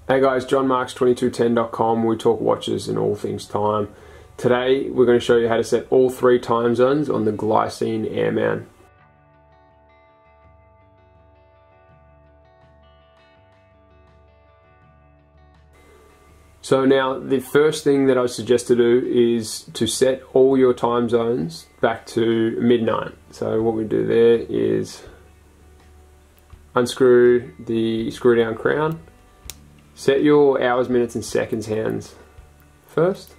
Hey guys, JohnMarks2210.com. We talk watches and all things time. Today we're going to show you how to set all 3 time zones on the Glycine Airman. So now the first thing that I suggest to do is to set all your time zones back to midnight. So what we do there is unscrew the screw down crown. Set your hours, minutes and seconds hands first.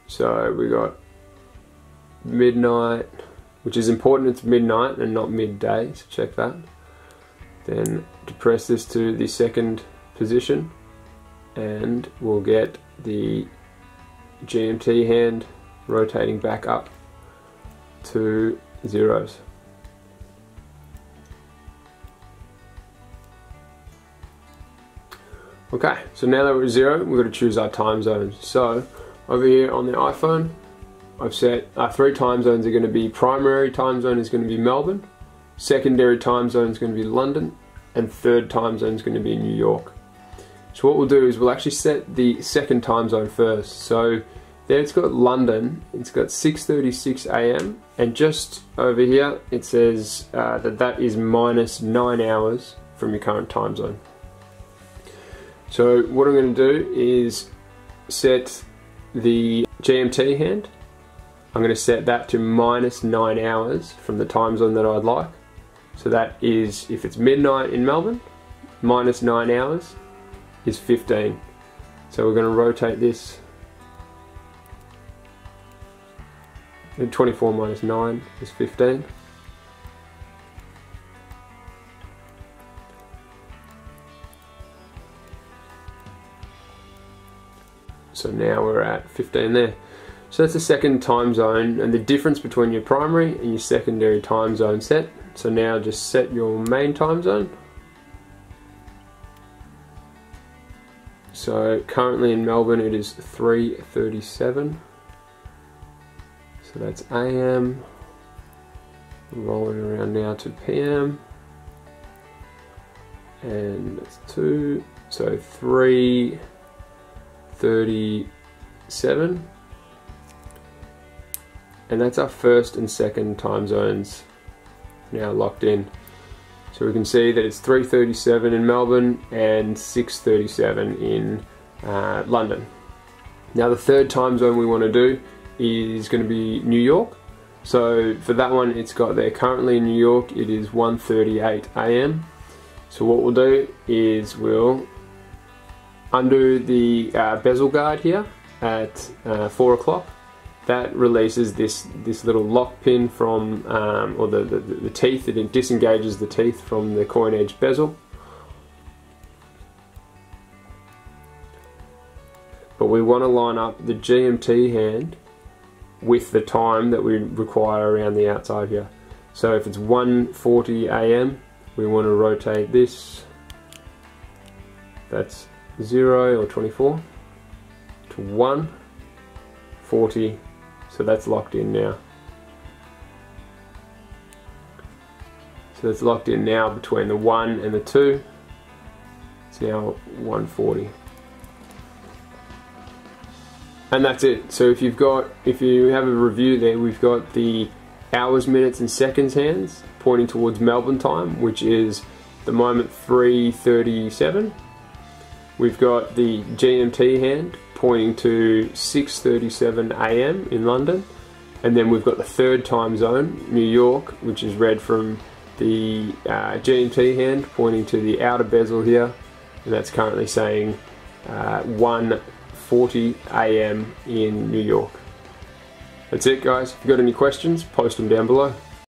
So we got midnight, which is important, it's midnight and not midday, so check that. Then depress this to the second position and we'll get the GMT hand rotating back up to zeros. Okay, so now that we're at 0, we've got to choose our time zones. So over here on the iPhone, I've set our 3 time zones are going to be: primary time zone is going to be Melbourne, secondary time zone is going to be London, and third time zone is going to be New York. So what we'll do is we'll actually set the second time zone first. So there it's got London, it's got 6:36 AM, and just over here it says that is minus 9 hours from your current time zone. So what I'm going to do is set the GMT hand. I'm going to set that to minus 9 hours from the time zone that I'd like. So that is, if it's midnight in Melbourne, minus 9 hours is 15. So we're going to rotate this. 24 minus 9 is 15. So now we're at 15 there. So that's the second time zone, and the difference between your primary and your secondary time zone set. So now just set your main time zone. So currently in Melbourne it is 3:37. So that's AM. Rolling around now to PM. And that's 2. So 3:37, and that's our first and second time zones now locked in. So we can see that it's 3:37 in Melbourne and 6:37 in London. Now the third time zone we want to do is going to be New York. So for that one, it's got there currently in New York it is 1:38 AM. So what we'll do is we'll undo the bezel guard here at 4 o'clock. That releases this little lock pin from, or the teeth. It disengages the teeth from the coin edge bezel. But we want to line up the GMT hand with the time that we require around the outside here. So if it's 1:40 AM, we want to rotate this. That's 0 or 24 to 1:40, so that's locked in now. So that's locked in now between the 1 and the 2. It's now 1:40, and that's it. So if you have a review there, we've got the hours, minutes and seconds hands pointing towards Melbourne time, which is the moment 3:37. We've got the GMT hand pointing to 6:37 AM in London, and then we've got the third time zone, New York, which is read from the GMT hand pointing to the outer bezel here, and that's currently saying 1:40 AM in New York. That's it guys. If you've got any questions, post them down below.